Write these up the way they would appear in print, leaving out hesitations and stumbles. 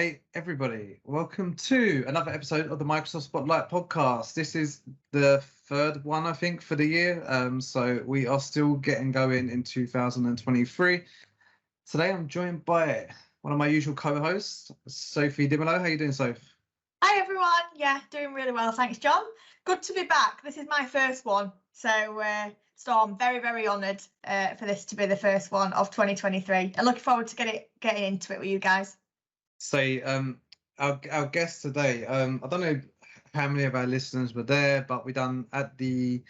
Hey, everybody. Welcome to another episode of the Microsoft Spotlight podcast. This is the third one, I think, for the year. So we are still getting going in 2023. Today, I'm joined by one of my usual co-hosts, Sophie Dimolo. How you doing, Soph? Hi, everyone. Yeah, doing really well. Thanks, John. Good to be back. This is my first one. So, Storm, very, very honoured for this to be the first one of 2023. I'm looking forward to getting into it with you guys. So, our guest today, I don't know how many of our listeners were there, but we done at the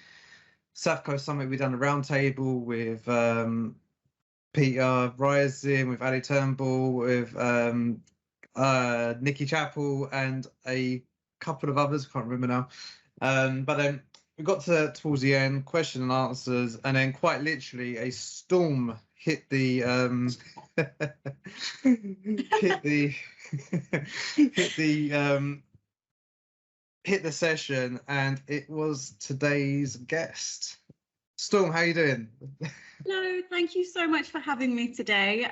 South Coast Summit, we done a roundtable with Peter Rising, with Ali Turnbull, with Nikki Chappell, and a couple of others. I can't remember now. But then we got towards the end, question and answers, and then quite literally a storm hit the hit the session, and it was today's guest. Storm, how you doing? Hello, thank you so much for having me today.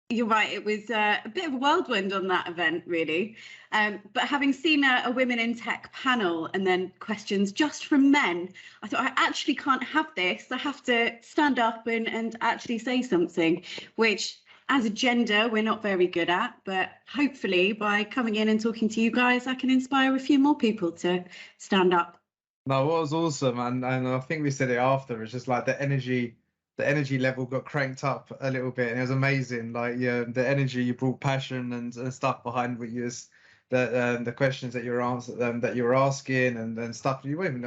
You're right, it was a bit of a whirlwind on that event, really. But having seen a Women in Tech panel and then questions just from men, I thought I actually can't have this. I have to stand up and actually say something, which as a gender, we're not very good at. But hopefully by coming in and talking to you guys, I can inspire a few more people to stand up. No, what was awesome, and I think we said it after, it's just like the energy level got cranked up a little bit, and it was amazing. Like, yeah, the energy you brought, passion and stuff behind what you was the questions that you were asking and stuff. You weren't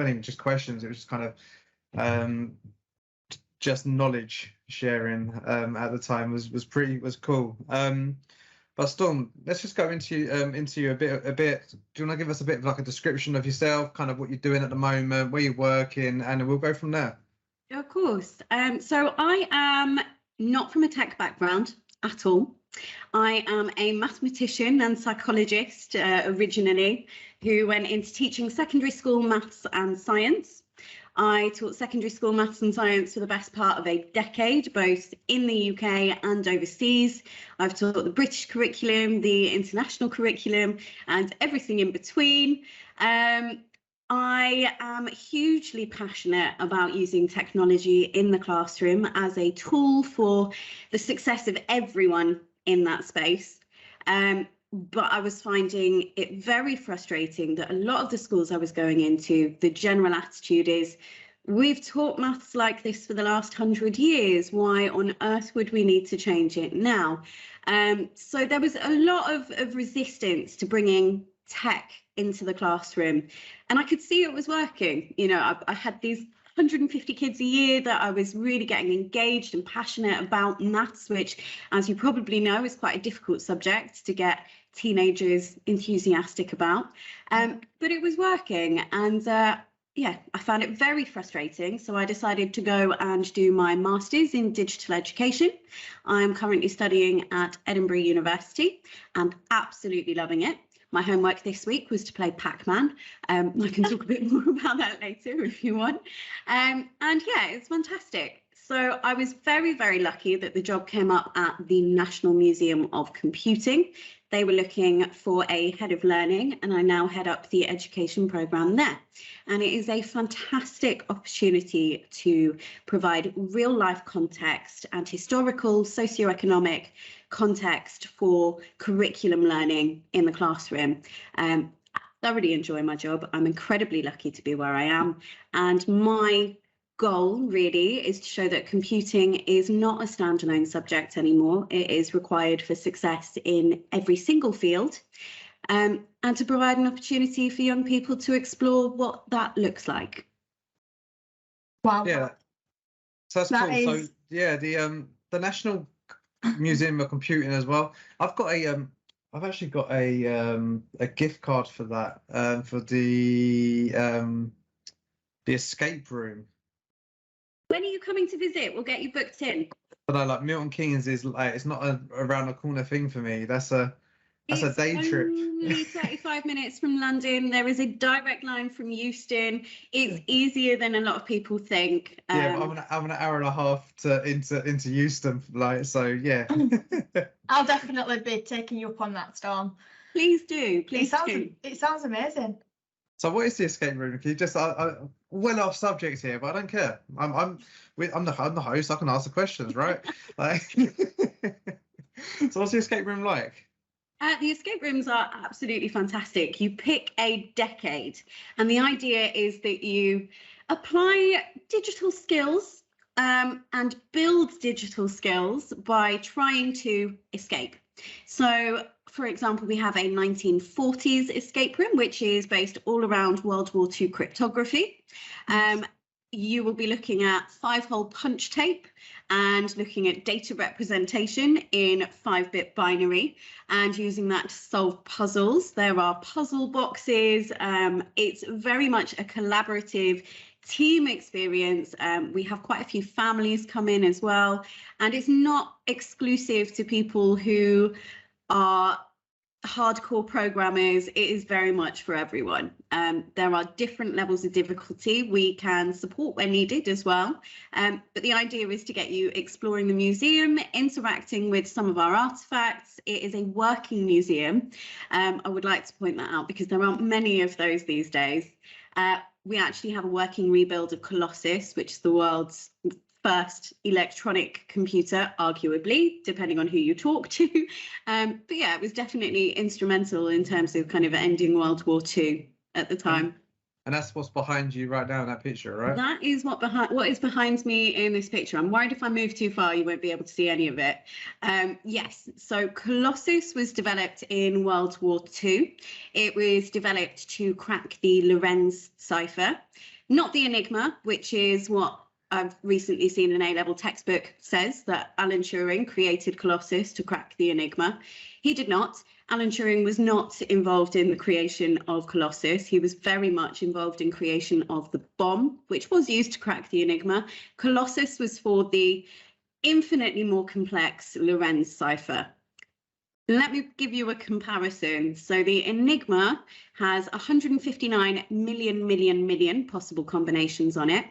even just questions. It was just kind of just knowledge sharing at the time was cool. But Storm, let's just go into you a bit. Do you want to give us a bit of like a description of yourself, kind of what you're doing at the moment, where you're working, and we'll go from there. Of course. So I am not from a tech background at all. I am a mathematician and psychologist originally, who went into teaching secondary school maths and science. I taught secondary school maths and science for the best part of a decade, both in the UK and overseas. I've taught the British curriculum, the international curriculum, and everything in between. I am hugely passionate about using technology in the classroom as a tool for the success of everyone in that space. But I was finding it very frustrating that a lot of the schools I was going into, the general attitude is, we've taught maths like this for the last 100 years. Why on earth would we need to change it now? So there was a lot of resistance to bringing tech into the classroom, and I could see it was working. You know, I had these 150 kids a year that I was really getting engaged and passionate about maths, which, as you probably know, is quite a difficult subject to get teenagers enthusiastic about. But it was working, and yeah, I found it very frustrating. So I decided to go and do my master's in digital education. I'm currently studying at Edinburgh University and absolutely loving it. My homework this week was to play Pac-Man. I can talk a bit more about that later if you want. And yeah, it's fantastic. So I was very, very lucky that the job came up at the National Museum of Computing. They were looking for a head of learning, and I now head up the education programme there. And it is a fantastic opportunity to provide real life context and historical, socioeconomic context for curriculum learning in the classroom. I thoroughly enjoy my job. I'm incredibly lucky to be where I am. And my goal really is to show that computing is not a standalone subject anymore. It is required for success in every single field, and to provide an opportunity for young people to explore what that looks like. Wow. Yeah, so that's cool. So yeah, the National Museum of Computing as well. I've actually got a gift card for that, for the escape room. When are you coming to visit? We'll get you booked in. But I like Milton Keynes is like, it's not a around the corner thing for me. That's That's a day trip. Only 35 minutes from London. There is a direct line from Euston. It's easier than a lot of people think. Yeah, but I'm an hour and a half into Euston, like, so yeah. I'll definitely be taking you up on that, Storm. Please do. Please do. It sounds amazing. So what is the escape room? Can you just well off subject here, but I don't care. I'm the host. I can ask the questions, right? Like, so what's the escape room like? The escape rooms are absolutely fantastic. You pick a decade, and the idea is that you apply digital skills and build digital skills by trying to escape. So, for example, we have a 1940s escape room, which is based all around World War II cryptography. You will be looking at 5-hole punch tape and looking at data representation in 5-bit binary and using that to solve puzzles. There are puzzle boxes. It's very much a collaborative team experience. We have quite a few families come in as well, and it's not exclusive to people who are hardcore programmers. It is very much for everyone. There are different levels of difficulty. We can support where needed as well, but the idea is to get you exploring the museum, interacting with some of our artifacts. It is a working museum. I would like to point that out because there aren't many of those these days. We actually have a working rebuild of Colossus, which is the world's first electronic computer, arguably, depending on who you talk to. But yeah, it was definitely instrumental in terms of kind of ending World War II at the time. And that's what's behind you right now in that picture, right? That is what is behind me in this picture. I'm worried if I move too far, you won't be able to see any of it. Yes, so Colossus was developed in World War II. It was developed to crack the Lorenz cipher, not the Enigma, which is what I've recently seen an A-level textbook says that Alan Turing created Colossus to crack the Enigma. He did not. Alan Turing was not involved in the creation of Colossus. He was very much involved in creation of the bomb, which was used to crack the Enigma. Colossus was for the infinitely more complex Lorenz cipher. Let me give you a comparison. So the Enigma has 159 million possible combinations on it,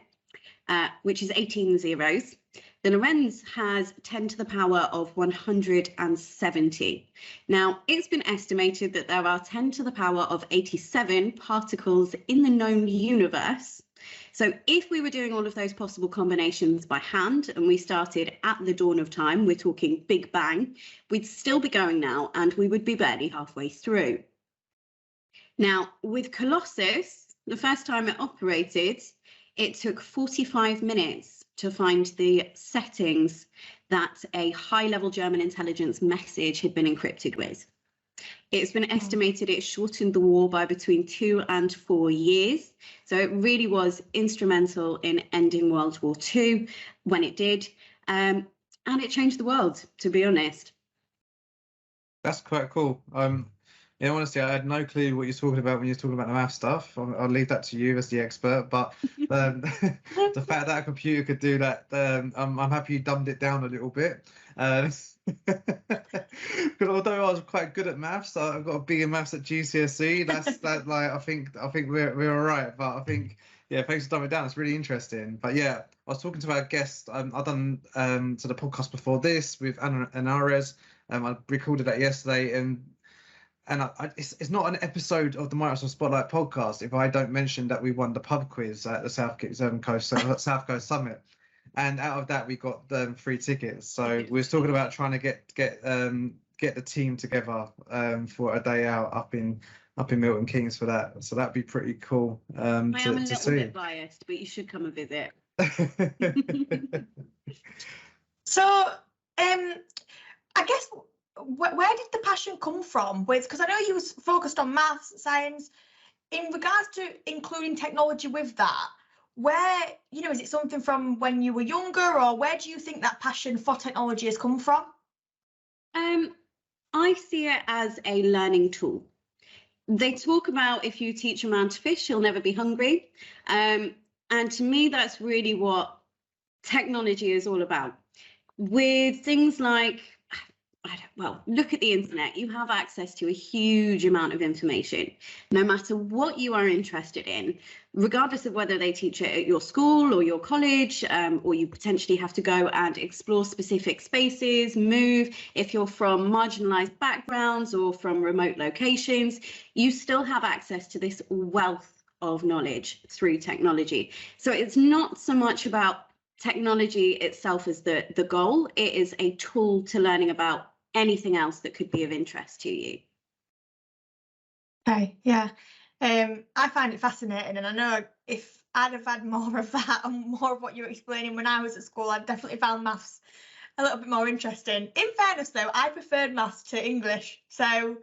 which is 18 zeros. The Lorenz has 10 to the power of 170. Now, it's been estimated that there are 10 to the power of 87 particles in the known universe. So if we were doing all of those possible combinations by hand and we started at the dawn of time, we're talking Big Bang, we'd still be going now and we would be barely halfway through. Now, with Colossus, the first time it operated, it took 45 minutes to find the settings that a high-level German intelligence message had been encrypted with. It's been estimated it shortened the war by between 2 and 4 years. So it really was instrumental in ending World War II when it did. And it changed the world, to be honest. That's quite cool. Yeah, honestly, I had no clue what you're talking about when you're talking about the math stuff. I'll leave that to you as the expert. But the fact that a computer could do that, I'm happy you dumbed it down a little bit. Because although I was quite good at maths, I got a B in maths at GCSE. That like I think we're all right. But I think yeah, thanks for dumbing it down. It's really interesting. But yeah, I was talking to our guest. I've done to the podcast before this with Anna and Ares. I recorded that yesterday and it's not an episode of the Microsoft Spotlight podcast if I don't mention that we won the pub quiz at the South Coast Summit, and out of that we got 3 tickets. So we was talking about trying to get the team together for a day out up in Milton Keynes for that. So that'd be pretty cool. I am a little bit biased, but you should come and visit. So, I guess. Where did the passion come from? Because I know you was focused on maths, science. In regards to including technology with that, where, is it something from when you were younger, or where do you think that passion for technology has come from? I see it as a learning tool. They talk about if you teach a man to fish, he'll never be hungry. And to me, that's really what technology is all about. With things like look at the internet. You have access to a huge amount of information, no matter what you are interested in, regardless of whether they teach it at your school or your college, or you potentially have to go and explore specific spaces, move. If you're from marginalized backgrounds or from remote locations, you still have access to this wealth of knowledge through technology. So it's not so much about technology itself as the goal. It is a tool to learning about anything else that could be of interest to you. Okay, yeah. I find it fascinating, and I know if I'd have had more of that and more of what you were explaining when I was at school, I'd definitely found maths a little bit more interesting. In fairness though, I preferred maths to English, so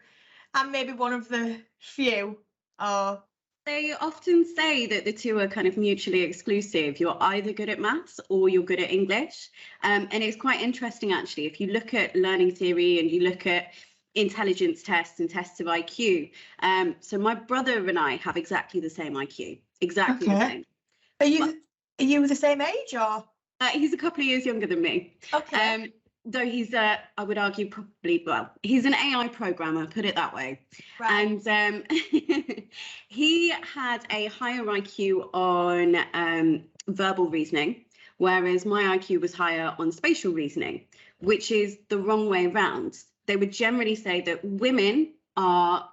I'm maybe one of the few. They often say that the two are kind of mutually exclusive. You're either good at maths or you're good at English. And it's quite interesting, actually, if you look at learning theory and you look at intelligence tests and tests of IQ. So my brother and I have exactly the same IQ, exactly the same. Are you the same age, or? He's a couple of years younger than me. Okay. Though he's, I would argue, probably, well, he's an AI programmer, put it that way. Right. And he had a higher IQ on verbal reasoning, whereas my IQ was higher on spatial reasoning, which is the wrong way around. They would generally say that women are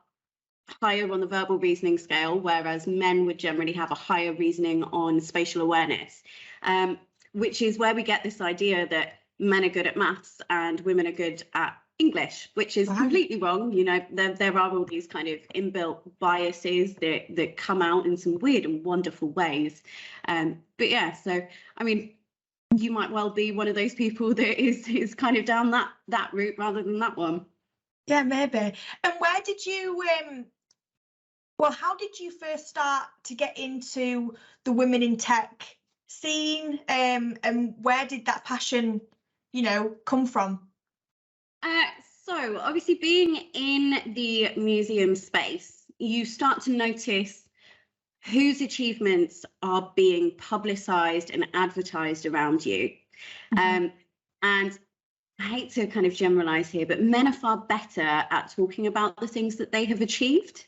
higher on the verbal reasoning scale, whereas men would generally have a higher reasoning on spatial awareness, which is where we get this idea that men are good at maths and women are good at English, which is completely wrong. You know, there are all these kind of inbuilt biases that come out in some weird and wonderful ways. But yeah, so I mean, you might well be one of those people that is kind of down that route rather than that one. Yeah, maybe. And where did you well, how did you first start to get into the women in tech scene, and where did that passion, you know, come from? So obviously, being in the museum space, you start to notice whose achievements are being publicised and advertised around you. And I hate to kind of generalise here, but men are far better at talking about the things that they have achieved.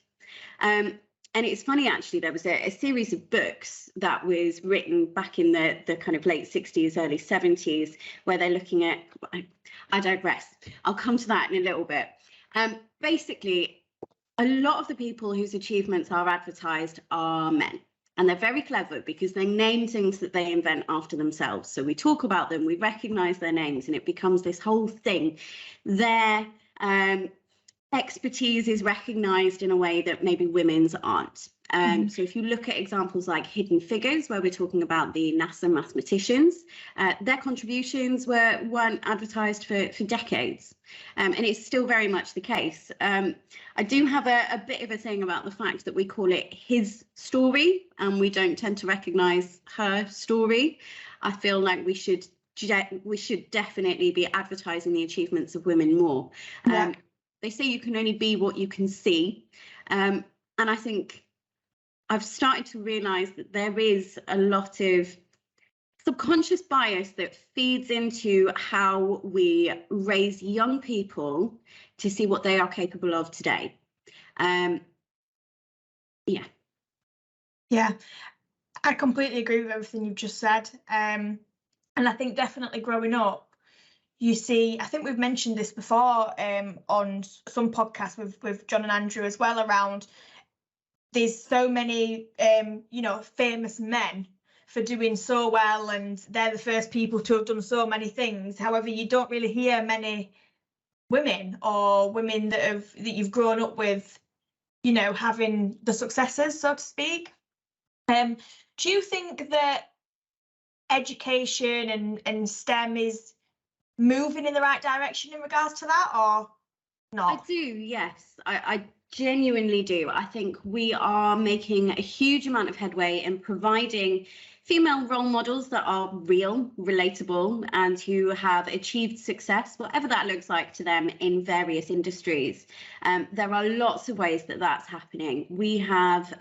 And it's funny, actually, there was a series of books that was written back in the kind of late 60s, early 70s, where they're looking at, I digress, I'll come to that in a little bit. Basically, a lot of the people whose achievements are advertised are men. And they're very clever because they name things that they invent after themselves. So we talk about them, we recognise their names, and it becomes this whole thing. Their expertise is recognised in a way that maybe women's aren't. So if you look at examples like Hidden Figures, where we're talking about the NASA mathematicians, their contributions weren't advertised for decades. And it's still very much the case. I do have a bit of a thing about the fact that we call it his story and we don't tend to recognise her story. I feel like we should definitely be advertising the achievements of women more. They say you can only be what you can see. And I think I've started to realise that there is a lot of subconscious bias that feeds into how we raise young people to see what they are capable of today. Yeah, I completely agree with everything you've just said. And I think definitely growing up, you see, I think we've mentioned this before on some podcasts with John and Andrew as well, around there's so many, you know, famous men for doing so well, and they're the first people to have done so many things. However, you don't really hear many women or women that you've grown up with, you know, having the successes, so to speak. Do you think that education and STEM is moving in the right direction in regards to that, or not? I do, yes. I genuinely do. I think we are making a huge amount of headway in providing female role models that are real, relatable, and who have achieved success, whatever that looks like to them in various industries. There are lots of ways that that's happening. We have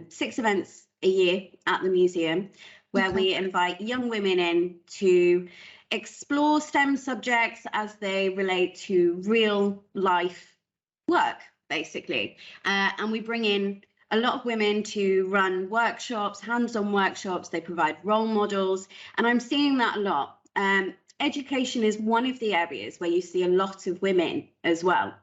6 events a year at the museum where we invite young women in to explore STEM subjects as they relate to real life work, basically. And we bring in a lot of women to run workshops, hands-on workshops. They provide role models, and I'm seeing that a lot. Education is one of the areas where you see a lot of women as well.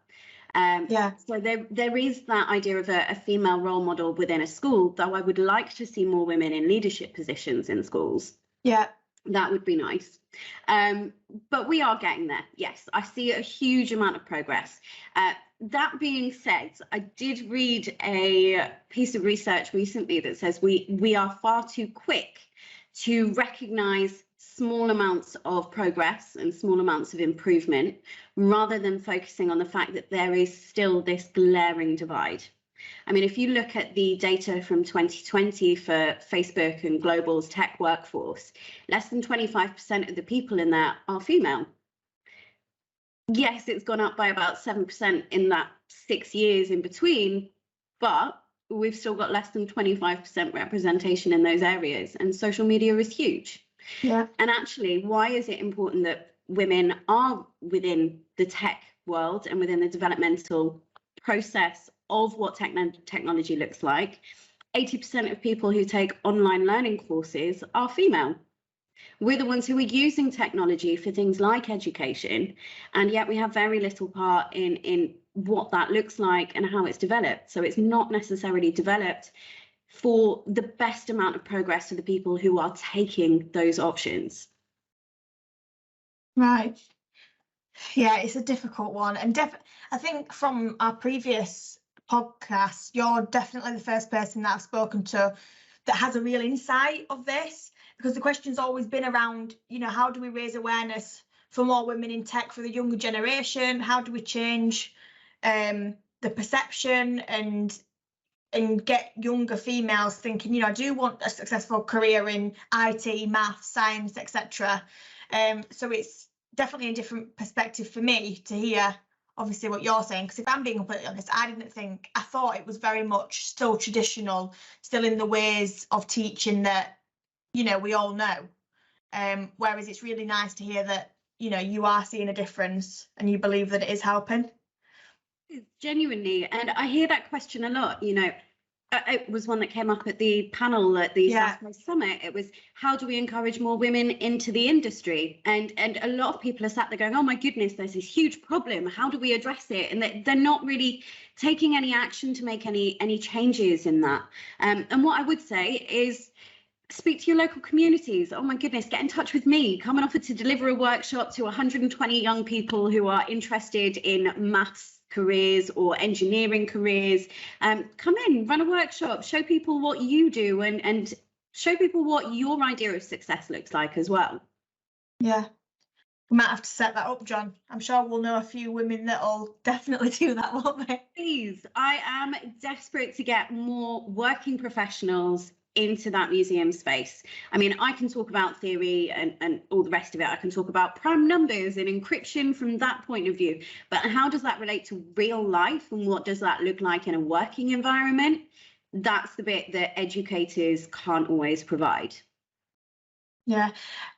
So there is that idea of a female role model within a school, though I would like to see more women in leadership positions in schools. Yeah. That would be nice. But we are getting there. Yes, I see a huge amount of progress. That being said, I did read a piece of research recently that says we are far too quick to recognise small amounts of progress and small amounts of improvement, rather than focusing on the fact that there is still this glaring divide. I mean, if you look at the data from 2020 for Facebook and Global's tech workforce, less than 25% of the people in there are female. Yes, it's gone up by about 7% in that 6 years in between, but we've still got less than 25% representation in those areas, and social media is huge. Yeah. And actually, why is it important that women are within the tech world and within the developmental process of what technology looks like? 80% of people who take online learning courses are female. We're the ones who are using technology for things like education, and yet we have very little part in what that looks like and how it's developed. So it's not necessarily developed for the best amount of progress to the people who are taking those options. Right. Yeah, it's a difficult one. And I think from our previous podcast, you're definitely the first person that I've spoken to that has a real insight of this, because the question's always been around, how do we raise awareness for more women in tech for the younger generation? How do we change the perception and get younger females thinking, I do want a successful career in IT, maths, science, etc. So it's definitely a different perspective for me to hear, obviously, what you're saying, because if I'm being completely honest, I thought it was very much still traditional, still in the ways of teaching that, we all know. Whereas it's really nice to hear that, you are seeing a difference and you believe that it is helping. Genuinely, and I hear that question a lot. It was one that came up at the panel at the South Coast Summit. It was, how do we encourage more women into the industry? And a lot of people are sat there going, oh my goodness, there's this huge problem. How do we address it? And they're not really taking any action to make any changes in that. And what I would say is, speak to your local communities. Oh my goodness, get in touch with me. Come and offer to deliver a workshop to 120 young people who are interested in maths careers or engineering careers. Come in, run a workshop, show people what you do, and show people what your idea of success looks like as well. Yeah, we might have to set that up, John. I'm sure we'll know a few women that'll definitely do that, won't they? Please, I am desperate to get more working professionals into that museum space. I mean, I can talk about theory and all the rest of it. I can talk about prime numbers and encryption from that point of view, but how does that relate to real life, and what does that look like in a working environment? That's the bit that educators can't always provide. Yeah.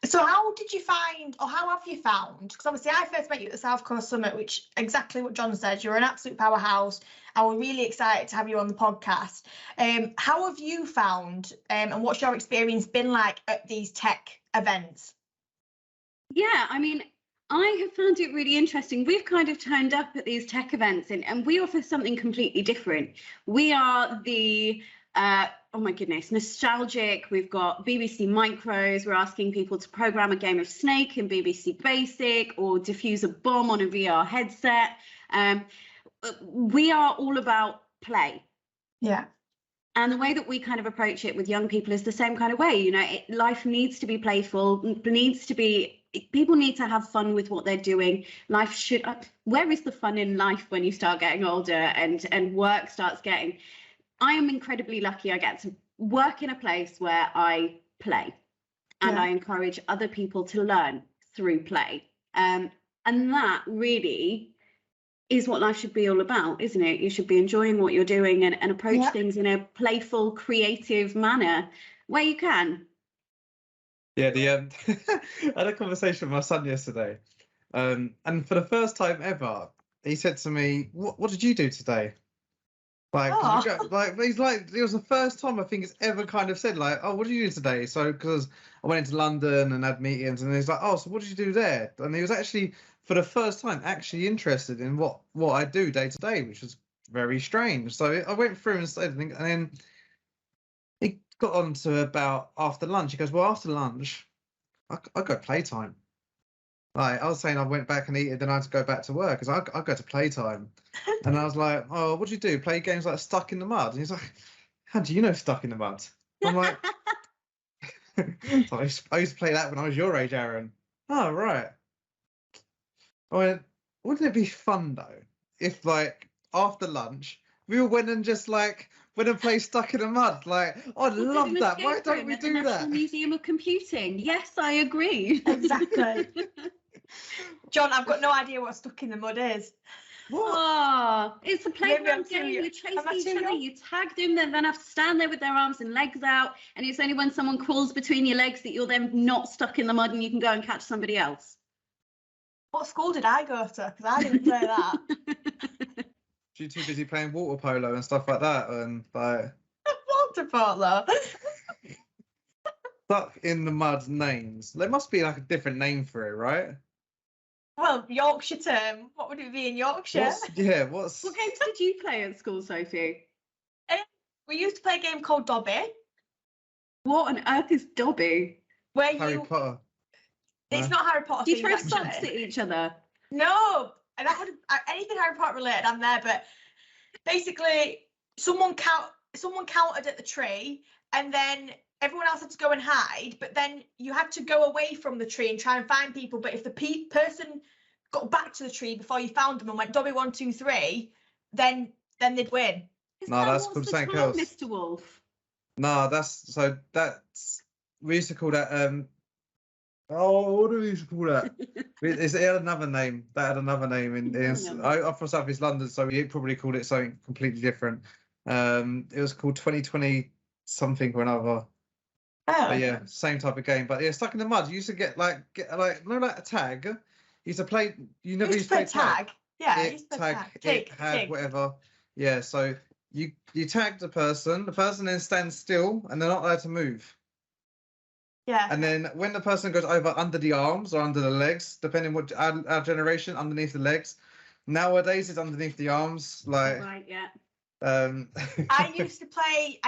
So how did you find, or how have you found, because obviously I first met you at the South Coast Summit, which exactly what John said, you're an absolute powerhouse. I was really excited to have you on the podcast. How have you found, and what's your experience been like at these tech events? Yeah, I mean, I have found it really interesting. We've kind of turned up at these tech events and we offer something completely different. We are the oh my goodness, nostalgic. We've got BBC Micros. We're asking people to program a game of Snake in BBC Basic or defuse a bomb on a VR headset. We are all about play. Yeah. And the way that we kind of approach it with young people is the same kind of way. Life needs to be playful, people need to have fun with what they're doing. Life should, where is the fun in life when you start getting older and work starts getting, I am incredibly lucky I get to work in a place where I play, and I encourage other people to learn through play. And that really is what life should be all about, isn't it? You should be enjoying what you're doing and approach things in a playful, creative manner where you can. Yeah, I had a conversation with my son yesterday, and for the first time ever, he said to me, "What did you do today?" Like, 'cause Oh. he's like, it was the first time I think it's ever kind of said like, "Oh, what did you do today?" So, because I went into London and had meetings, and he's like, "Oh, so what did you do there?" And he was actually, for the first time, actually interested in what I do day to day, which was very strange. So I went through and said, and then he got on to about after lunch. He goes, "Well, after lunch, I go playtime." Like I was saying, I went back and eat, then I had to go back to work because I go to playtime. And I was like, "Oh, what do you do? Play games like Stuck in the Mud?" And he's like, "How do you know Stuck in the Mud?" I'm like, so I used to play that when I was your age, Aaron. Oh, right. I went, wouldn't it be fun though if like after lunch we all went and just like went and played Stuck in the Mud? Like, I'd We'll do love an that. Why escape don't room we at the do National that? Museum of Computing. Yes, I agree. Exactly. John, I've got no idea what Stuck in the Mud is. What? Oh, it's a Maybe I'm playground too game. young. You chase Am I each too other, young? you tag them, they then have to stand there with their arms and legs out. And it's only when someone crawls between your legs that you're then not stuck in the mud and you can go and catch somebody else. What school did I go to? Because I didn't play that. You're too busy playing water polo and stuff like that, and like Water polo. Stuck in the Mud names. There must be like a different name for it, right? Well, Yorkshire term. What would it be in Yorkshire? What's What games did you play at school, Sophie? We used to play a game called Dobby, What on earth is Dobby? where Harry you. Potter? It's not Harry Potter. Do you throw themed, socks actually. at each other? No, and that would anything Harry Potter related. I'm there, but basically, someone counted at the tree, and then everyone else had to go and hide. But then you had to go away from the tree and try and find people. But if the person got back to the tree before you found them and went Dobby 1, 2, 3, then they'd win. Isn't No, that that's What's called the something Time, else. Mr. Wolf? No, that's we used to call that oh, what do we used to call that? It had another name. That had another name I'm from South East London, so we probably called it something completely different. It was called 2020 something or another. Oh. But yeah, same type of game. But yeah, Stuck in the Mud. You used to get like a tag. You used to play. You never used to play tag. Yeah, I It, used to play tag, tag. it, had, Tig. whatever. Yeah, so you tag the person then stands still and they're not allowed to move. Yeah. And then when the person goes over under the arms or under the legs, depending what our generation, underneath the legs. Nowadays it's underneath the arms. Like Right, yeah. I did used to play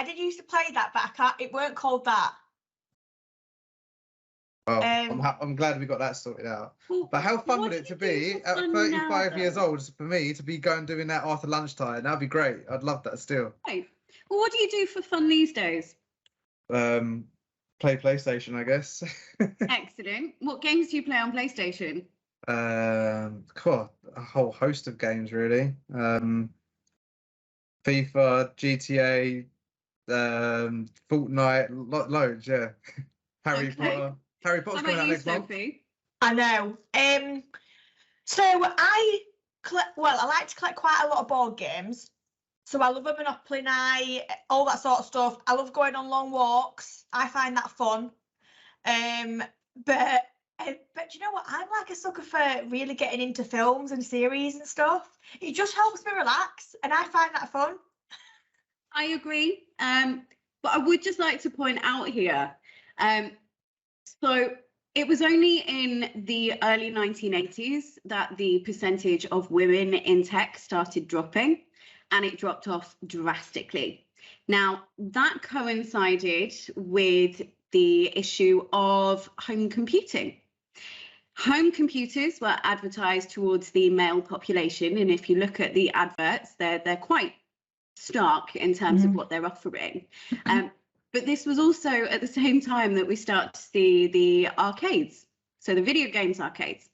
that, but I can't. It weren't called that. Well, I'm glad we got that sorted out. Well, But how fun what would it do to you do be for at fun 35 now, years though? old for me to be going doing that after lunchtime? That'd be great. I'd love that still. Right. Well, what do you do for fun these days? Play PlayStation, I guess. Excellent. What games do you play on PlayStation? Cool. A whole host of games really. FIFA, GTA, Fortnite, loads, yeah. Harry Okay. Potter. Harry Potter's How coming about out you, next month. Sophie? I know. So I like to collect quite a lot of board games. So I love a Monopoly night, all that sort of stuff. I love going on long walks. I find that fun. But you know what? I'm like a sucker for really getting into films and series and stuff. It just helps me relax, and I find that fun. I agree. But I would just like to point out here. So it was only in the early 1980s that the percentage of women in tech started dropping, and it dropped off drastically. Now, that coincided with the issue of home computing. Home computers were advertised towards the male population, and if you look at the adverts, they're quite stark in terms of what they're offering. But this was also at the same time that we start to see the arcades, so the video games arcades.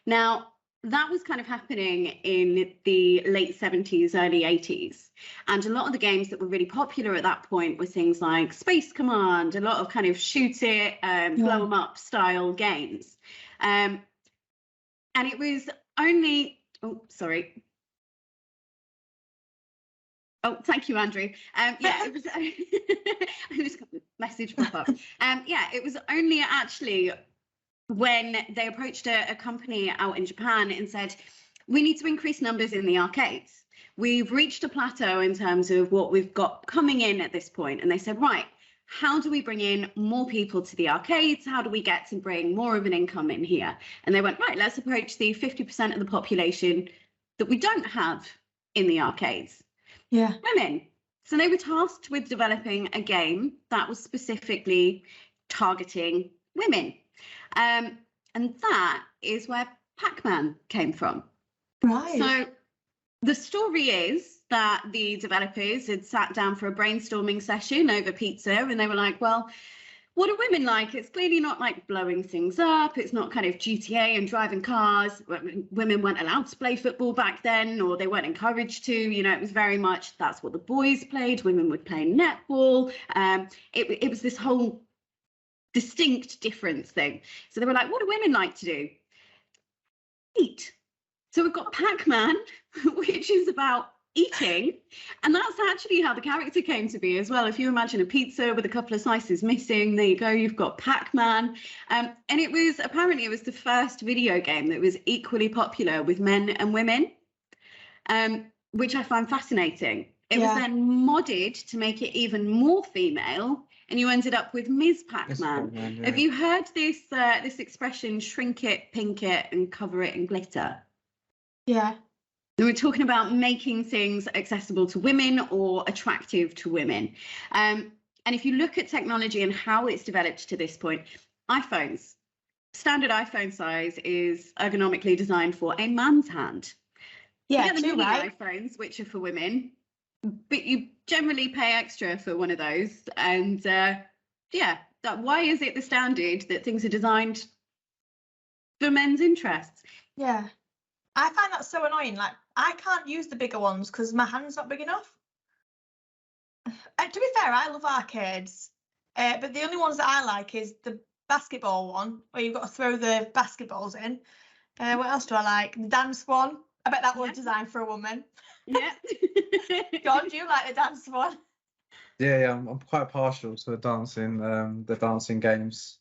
Now, that was kind of happening in the late 70s, early 80s. And a lot of the games that were really popular at that point were things like Space Command, a lot of kind of shoot it, blow 'em up style games. And it was only, Oh, thank you, Andrew. Yeah, it was. I just got the message pop up. Yeah, it was only actually when they approached a company out in Japan and said, we need to increase numbers in the arcades. We've reached a plateau in terms of what we've got coming in at this point. And they said, right, how do we bring in more people to the arcades? How do we get to bring more of an income in here? And they went, right, let's approach the 50% of the population that we don't have in the arcades. Yeah. Women. So they were tasked with developing a game that was specifically targeting women. And that is where Pac-Man came from. Right. So the story is that the developers had sat down for a brainstorming session over pizza, and they were like, well, what are women like? It's clearly not like blowing things up. It's not kind of GTA and driving cars. Women weren't allowed to play football back then, or they weren't encouraged to. You know, it was very much that's what the boys played. Women would play netball. It was this whole distinct difference thing. So they were like, what do women like to do? Eat. So we've got Pac-Man, which is about eating, and that's actually how the character came to be as well. If you imagine a pizza with a couple of slices missing, there you go, you've got Pac-Man. And it was the first video game that was equally popular with men and women, which I find fascinating. It was then modded to make it even more female, and you ended up with Ms. Pac-Man. Yeah. Have you heard this this expression, shrink it, pink it, and cover it in glitter? Yeah. And we're talking about making things accessible to women or attractive to women. And if you look at technology and how it's developed to this point, iPhones, standard iPhone size is ergonomically designed for a man's hand. Yeah, you get the true, mini right? iPhones, which are for women, but you generally pay extra for one of those. And why is it the standard that things are designed for men's interests? Yeah. I find that so annoying. Like, I can't use the bigger ones because my hand's not big enough. And to be fair, I love arcades, but the only ones that I like is the basketball one, where you've got to throw the basketballs in. What else do I like? The dance one. I bet that was designed for a woman. Yeah. John, do you like the dance one? Yeah, I'm quite partial to the dancing games.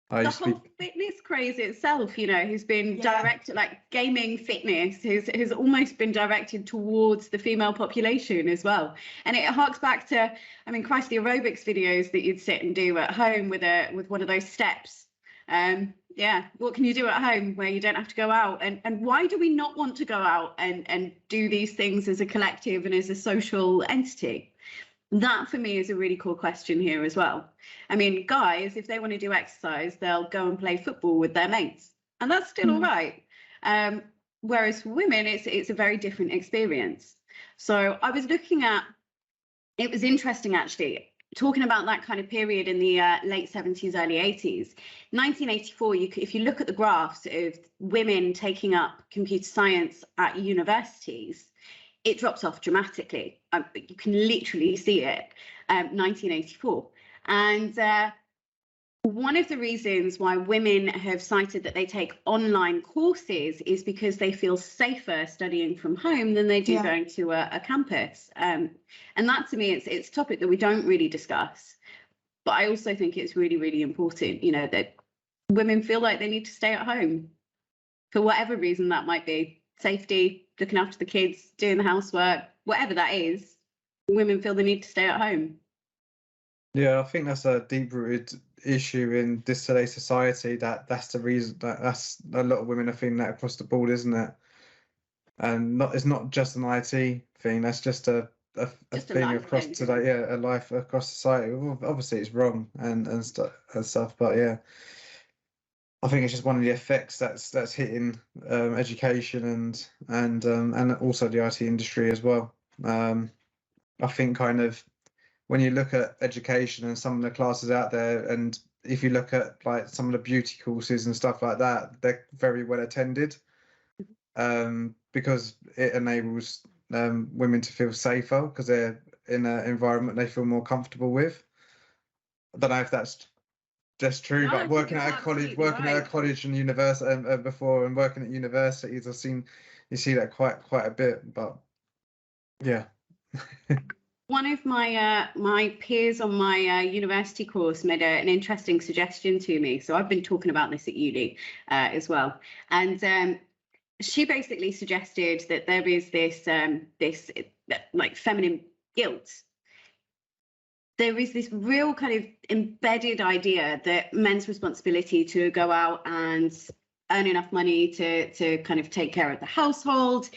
The whole fitness craze itself, you know, has been directed, like gaming fitness has almost been directed towards the female population as well. And it harks back to, I mean, Christ, the aerobics videos that you'd sit and do at home with one of those steps. What can you do at home where you don't have to go out? And why do we not want to go out and do these things as a collective and as a social entity? That for me is a really cool question here as well. I mean, guys, if they want to do exercise, they'll go and play football with their mates, and that's still all right. Whereas for women, it's a very different experience. So I was looking at, it was interesting actually, talking about that kind of period in the late 70s, early 80s. 1984, if you look at the graphs of women taking up computer science at universities, it drops off dramatically. You can literally see it, 1984. And one of the reasons why women have cited that they take online courses is because they feel safer studying from home than they do going to a campus. And that, to me, it's a topic that we don't really discuss. But I also think it's really, really important, you know, that women feel like they need to stay at home for whatever reason that might be. Safety, looking after the kids, doing the housework, whatever that is, women feel the need to stay at home. Yeah, I think that's a deep-rooted issue in this today's society. That's the reason that's a lot of women are feeling that across the board, isn't it? And it's not just an IT thing. That's just a thing across today. Yeah, a life across society. Well, obviously, it's wrong and stuff. But yeah, I think it's just one of the effects that's hitting education and also the IT industry as well. I think kind of when you look at education and some of the classes out there, and if you look at like some of the beauty courses and stuff like that, they're very well attended because it enables women to feel safer because they're in an environment they feel more comfortable with. I don't know if that's true, but working at a college and university before and working at universities, you see that quite a bit. But yeah, One of my my peers on my university course made an interesting suggestion to me. So I've been talking about this at uni as well, and she basically suggested that there is this like feminine guilt. There is this real kind of embedded idea that men's responsibility to go out and earn enough money to kind of take care of the household.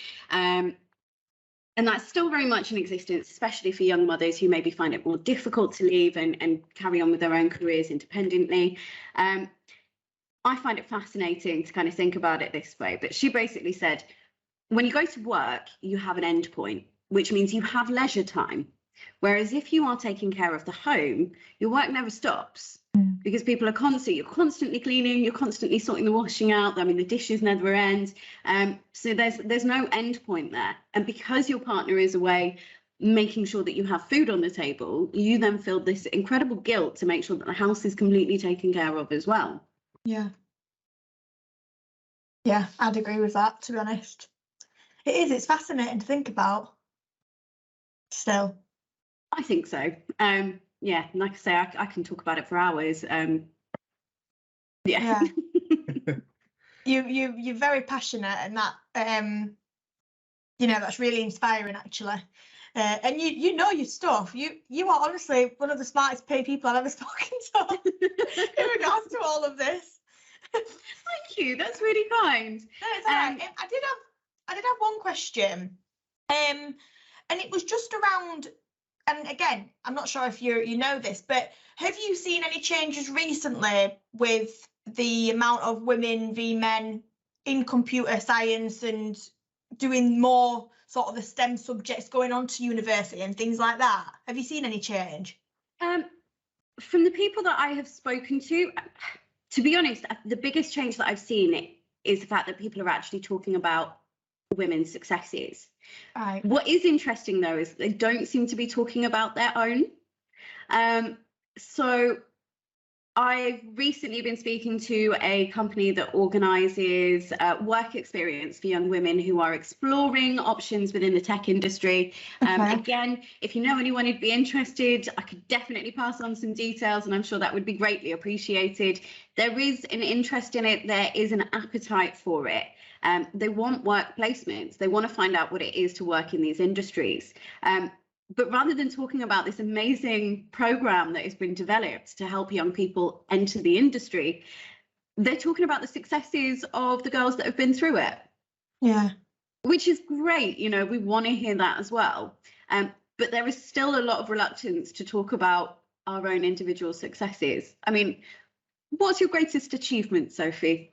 And that's still very much in existence, especially for young mothers who maybe find it more difficult to leave and carry on with their own careers independently. I find it fascinating to kind of think about it this way. But she basically said, when you go to work, you have an end point, which means you have leisure time. Whereas if you are taking care of the home, your work never stops because people are you're constantly cleaning, you're constantly sorting the washing out. I mean, the dishes never end. So there's no end point there. And because your partner is away making sure that you have food on the table, you then feel this incredible guilt to make sure that the house is completely taken care of as well. Yeah. Yeah, I'd agree with that, to be honest. It is, it's fascinating to think about still. I think so. Yeah, like I say, I can talk about it for hours. Yeah. You're very passionate, and that that's really inspiring, actually. And you know your stuff. You are honestly one of the smartest paid people I've ever spoken to in regards to all of this. Thank you. That's really kind. No, it's all right. I did have one question, and it was just around. And again, I'm not sure if you know this, but have you seen any changes recently with the amount of women v men in computer science and doing more sort of the STEM subjects going on to university and things like that? Have you seen any change? From the people that I have spoken to be honest, the biggest change that I've seen is the fact that people are actually talking about women's successes. Right. What is interesting though is they don't seem to be talking about their own. So I've recently been speaking to a company that organises work experience for young women who are exploring options within the tech industry. Again, if you know anyone who'd be interested, I could definitely pass on some details, and I'm sure that would be greatly appreciated. There is an interest in it. There is an appetite for it. They want work placements. They want to find out what it is to work in these industries. But rather than talking about this amazing program that has been developed to help young people enter the industry, they're talking about the successes of the girls that have been through it. Yeah. Which is great. You know, we want to hear that as well. But there is still a lot of reluctance to talk about our own individual successes. I mean, what's your greatest achievement, Sophie?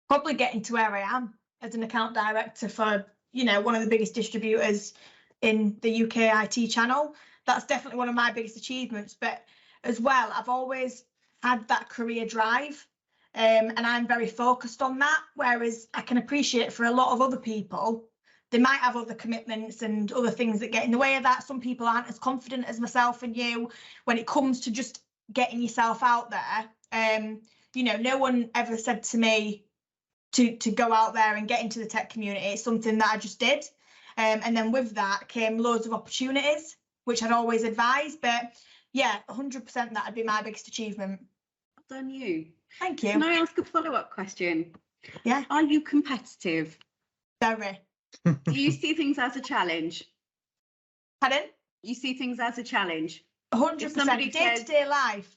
Probably getting to where I am as an account director for, one of the biggest distributors in the UK IT channel. That's definitely one of my biggest achievements. But as well, I've always had that career drive, and I'm very focused on that. Whereas I can appreciate for a lot of other people, they might have other commitments and other things that get in the way of that. Some people aren't as confident as myself and you when it comes to just getting yourself out there. No one ever said to me to go out there and get into the tech community. It's something that I just did. And then with that came loads of opportunities, which I'd always advise. But yeah, 100% that'd be my biggest achievement. Well done you. Thank you. Can I ask a follow-up question? Yeah. Are you competitive? Very. Do you see things as a challenge? Pardon? You see things as a challenge? 100%. Day-to-day life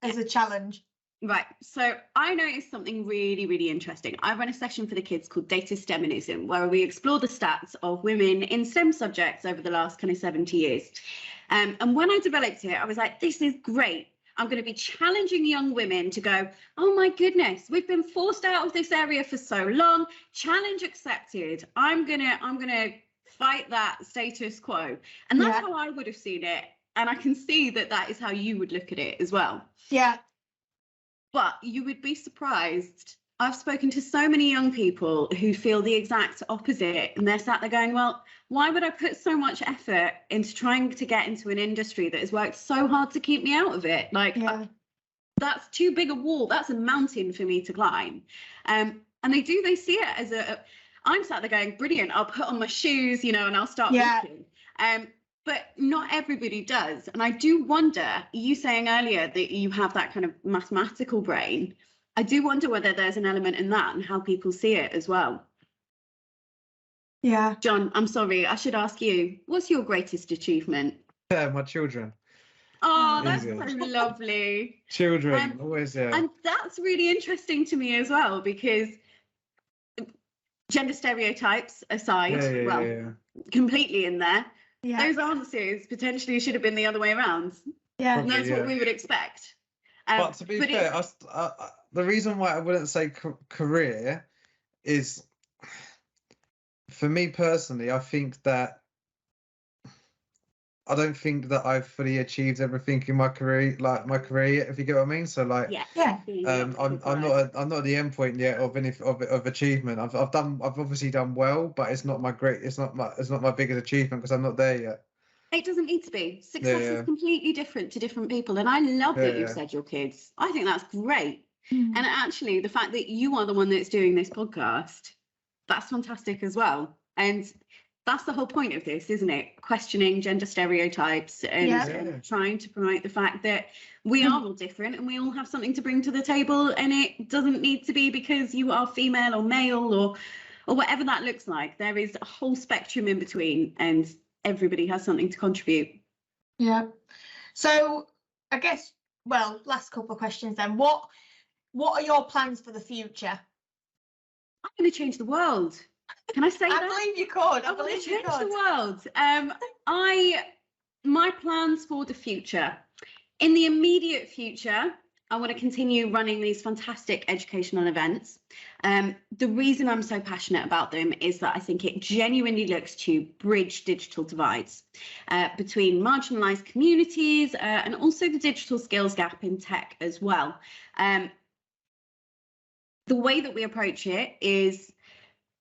as a challenge. Right. So I noticed something really, really interesting. I run a session for the kids called Data STEMinism, where we explore the stats of women in STEM subjects over the last kind of 70 years. And when I developed it, I was like, this is great. I'm going to be challenging young women to go, oh my goodness, we've been forced out of this area for so long. Challenge accepted. I'm gonna fight that status quo. And that's how I would have seen it. And I can see that is how you would look at it as well. Yeah. But you would be surprised. I've spoken to so many young people who feel the exact opposite. And they're sat there going, well, why would I put so much effort into trying to get into an industry that has worked so hard to keep me out of it? That's too big a wall. That's a mountain for me to climb. And they see it as I'm sat there going, brilliant, I'll put on my shoes, and I'll start walking. But not everybody does. And I do wonder, you saying earlier that you have that kind of mathematical brain, I do wonder whether there's an element in that and how people see it as well. Yeah. John, I'm sorry, I should ask you, what's your greatest achievement? Yeah, my children. Oh, that's Easy. so lovely. Children, always, yeah. And that's really interesting to me as well, because gender stereotypes aside, completely in there, those answers potentially should have been the other way around. Yeah. And that's what we would expect. But to be fair, the reason why I wouldn't say career is, for me personally, I don't think that I've fully achieved everything in my career, yet, if you get what I mean. So I'm not at the end point yet of achievement. I've obviously done well, but it's not my biggest achievement because I'm not there yet. It doesn't need to be. Success is completely different to different people, and I love that you've said your kids. I think that's great. And actually, the fact that you are the one that's doing this podcast, that's fantastic as well. And that's the whole point of this, isn't it? Questioning gender stereotypes and trying to promote the fact that we are all different and we all have something to bring to the table, and it doesn't need to be because you are female or male or whatever that looks like. There is a whole spectrum in between, and everybody has something to contribute. Yeah. So I guess, last couple of questions then. What are your plans for the future? I'm going to change the world. Can I say that? I believe you could. I believe you could. Change the world. My plans for the future. In the immediate future, I want to continue running these fantastic educational events. The reason I'm so passionate about them is that I think it genuinely looks to bridge digital divides between marginalised communities and also the digital skills gap in tech as well. The way that we approach it is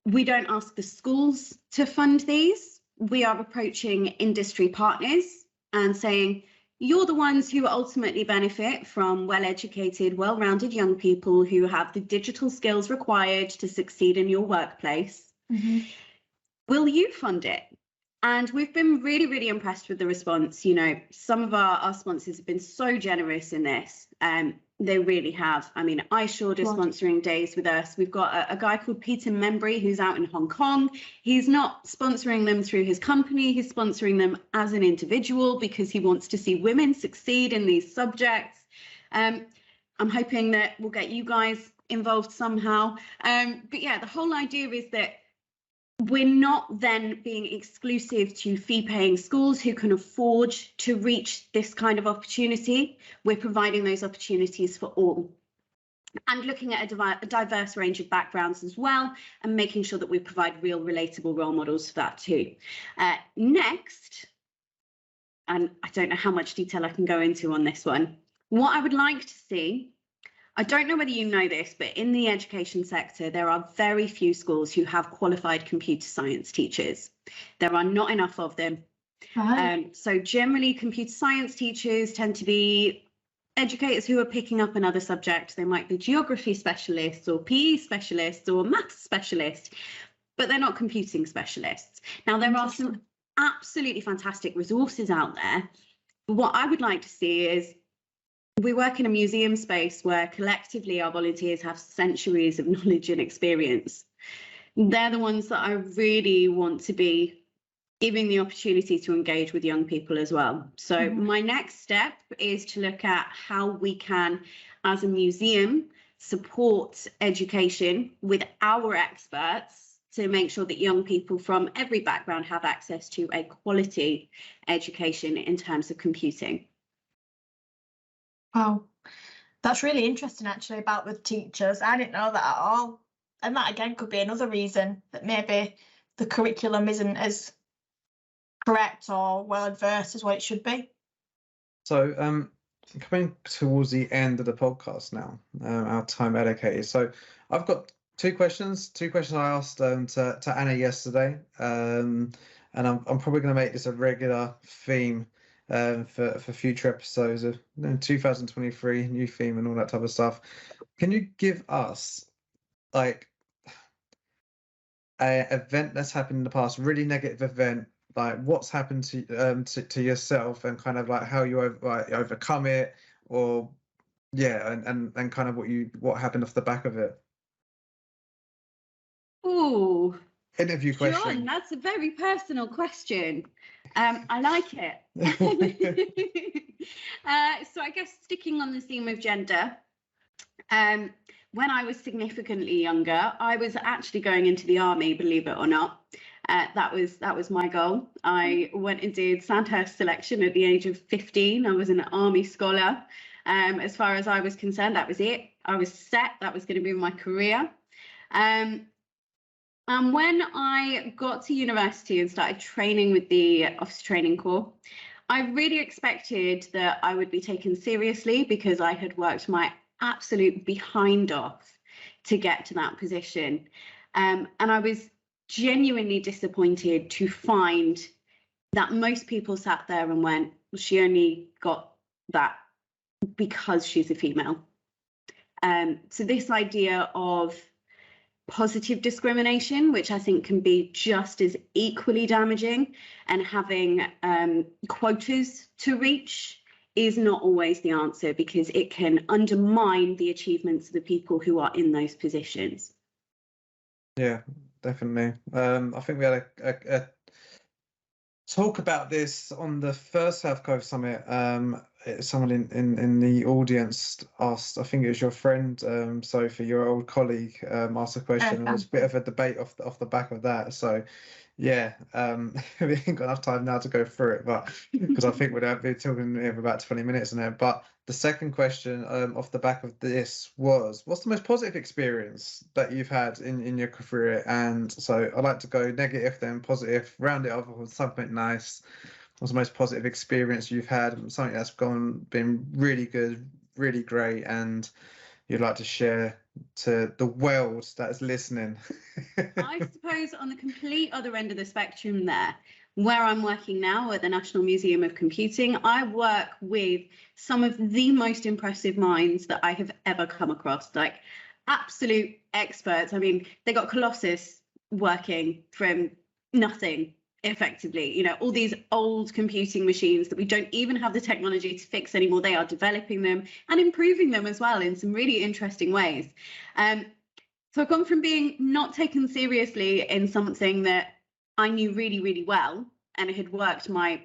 we don't ask the schools to fund these. We are approaching industry partners and saying, you're the ones who ultimately benefit from well-educated, well-rounded young people who have the digital skills required to succeed in your workplace. Will you fund it? And we've been really, really impressed with the response. You know, some of our sponsors have been so generous in this. They really have. I mean, iShore is sponsoring days with us. We've got a guy called Peter Membry who's out in Hong Kong. He's not sponsoring them through his company. He's sponsoring them as an individual because he wants to see women succeed in these subjects. I'm hoping that we'll get you guys involved somehow. But yeah, the whole idea is that we're not then being exclusive to fee-paying schools who can afford to reach this kind of opportunity. We're providing those opportunities for all. And looking at a diverse range of backgrounds as well, and making sure that we provide real relatable role models for that too. Next, and I don't know how much detail I can go into on this one, what I would like to see, I don't know whether you know this, but in the education sector, there are very few schools who have qualified computer science teachers. There are not enough of them. So generally, computer science teachers tend to be educators who are picking up another subject. They might be geography specialists or PE specialists or maths specialists, but they're not computing specialists. Now, there are some absolutely fantastic resources out there. But what I would like to see is we work in a museum space where collectively our volunteers have centuries of knowledge and experience. They're the ones that I really want to be giving the opportunity to engage with young people as well. So my next step is to look at how we can, as a museum, support education with our experts to make sure that young people from every background have access to a quality education in terms of computing. Wow, that's really interesting actually about the teachers. I didn't know that at all. And that again could be another reason that maybe the curriculum isn't as correct or well adversed as what it should be. So coming towards the end of the podcast now, our time allocated. So I've got two questions I asked to Anna yesterday, and I'm probably going to make this a regular theme for future episodes of 2023, new theme and all that type of stuff. Can you give us like an event that's happened in the past, really negative event like what's happened to yourself and kind of like how you overcome it, or and kind of what happened off the back of it. Ooh, Interview question. John, that's a very personal question. I like it. So I guess sticking on the theme of gender, when I was significantly younger, I was actually going into the army, believe it or not. That was my goal. I went and did Sandhurst selection at the age of 15. I was an army scholar. As far as I was concerned, that was it. I was set. That was going to be my career. And when I got to university and started training with the Officer Training Corps, I really expected that I would be taken seriously because I had worked my absolute behind off to get to that position. And I was genuinely disappointed to find that most people sat there and went, well, she only got that because she's a female. So this idea of positive discrimination, which I think can be just as equally damaging, and having quotas to reach is not always the answer, because it can undermine the achievements of the people who are in those positions. Yeah, definitely. I think we had a talk about this on the first South Coast Summit. Someone in the audience asked, I think it was your friend, Sophie, your old colleague, asked a question, and there was a bit of a debate off the back of that. So yeah, we ain't got enough time now to go through it, but because I think we'd be talking here for about 20 minutes in there. But the second question off the back of this was, what's the most positive experience that you've had in your career? And so I'd like to go negative, then positive, round it off with something nice. What's the most positive experience you've had? Something that's been really good, really great, and you'd like to share to the world that is listening? I suppose on the complete other end of the spectrum there, where I'm working now at the National Museum of Computing, I work with some of the most impressive minds that I have ever come across, like absolute experts. I mean, they got Colossus working from nothing, effectively. You know, all these old computing machines that we don't even have the technology to fix anymore, they are developing them and improving them as well in some really interesting ways. So I've gone from being not taken seriously in something that I knew really, really well and had worked my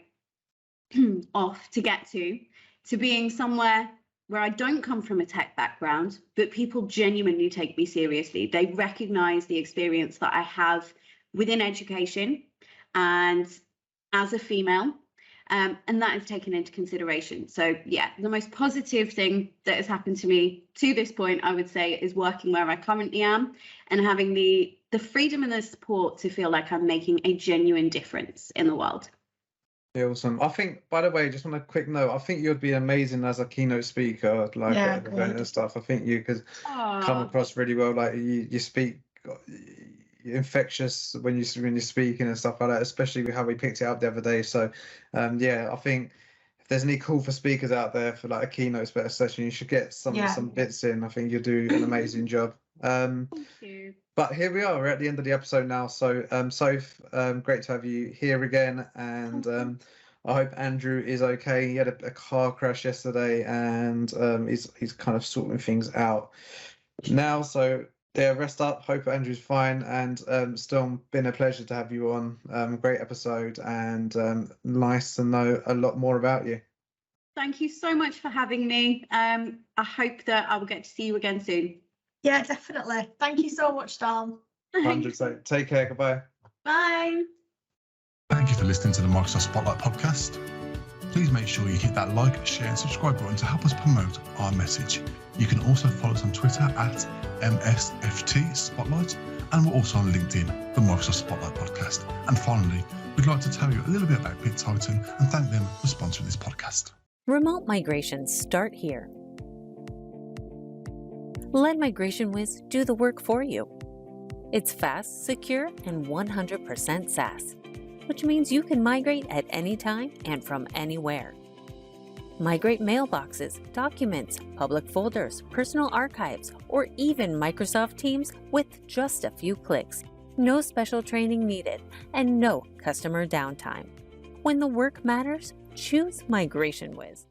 off to get to being somewhere where I don't come from a tech background, but people genuinely take me seriously. They recognize the experience that I have within education and as a female, and that is taken into consideration. So yeah, the most positive thing that has happened to me to this point, I would say, is working where I currently am and having the freedom and the support to feel like I'm making a genuine difference in the world. Yeah, awesome. I think, by the way, just on a quick note, I think you'd be amazing as a keynote speak,er like at an event and stuff. I think you could come across really well. Like you speak infectious when you're speaking and stuff like that, especially with how we picked it up the other day. So yeah, I think if there's any call for speakers out there for like a keynote session, you should get some bits in. I think you'll do an amazing job. Thank you. But here we are, we're at the end of the episode now. So Soph, great to have you here again, and I hope Andrew is okay. He had a car crash yesterday, and he's kind of sorting things out now. So yeah, rest up. Hope Andrew's fine. And Storm, been a pleasure to have you on. Great episode, and nice to know a lot more about you. Thank you so much for having me. I hope that I will get to see you again soon. Yeah, definitely. Thank you so much, Storm. 100%. Take care. Goodbye. Bye. Thank you for listening to the Microsoft Spotlight podcast. Please make sure you hit that like, share and subscribe button to help us promote our message. You can also follow us on Twitter at MSFT Spotlight, and we're also on LinkedIn, the Microsoft Spotlight podcast. And finally, we'd like to tell you a little bit about BitTitan and thank them for sponsoring this podcast. Remote migrations start here. Let Migration Wiz do the work for you. It's fast, secure, and 100% SaaS, which means you can migrate at any time and from anywhere. Migrate mailboxes, documents, public folders, personal archives, or even Microsoft Teams with just a few clicks. No special training needed, and no customer downtime. When the work matters, choose Migration Wiz.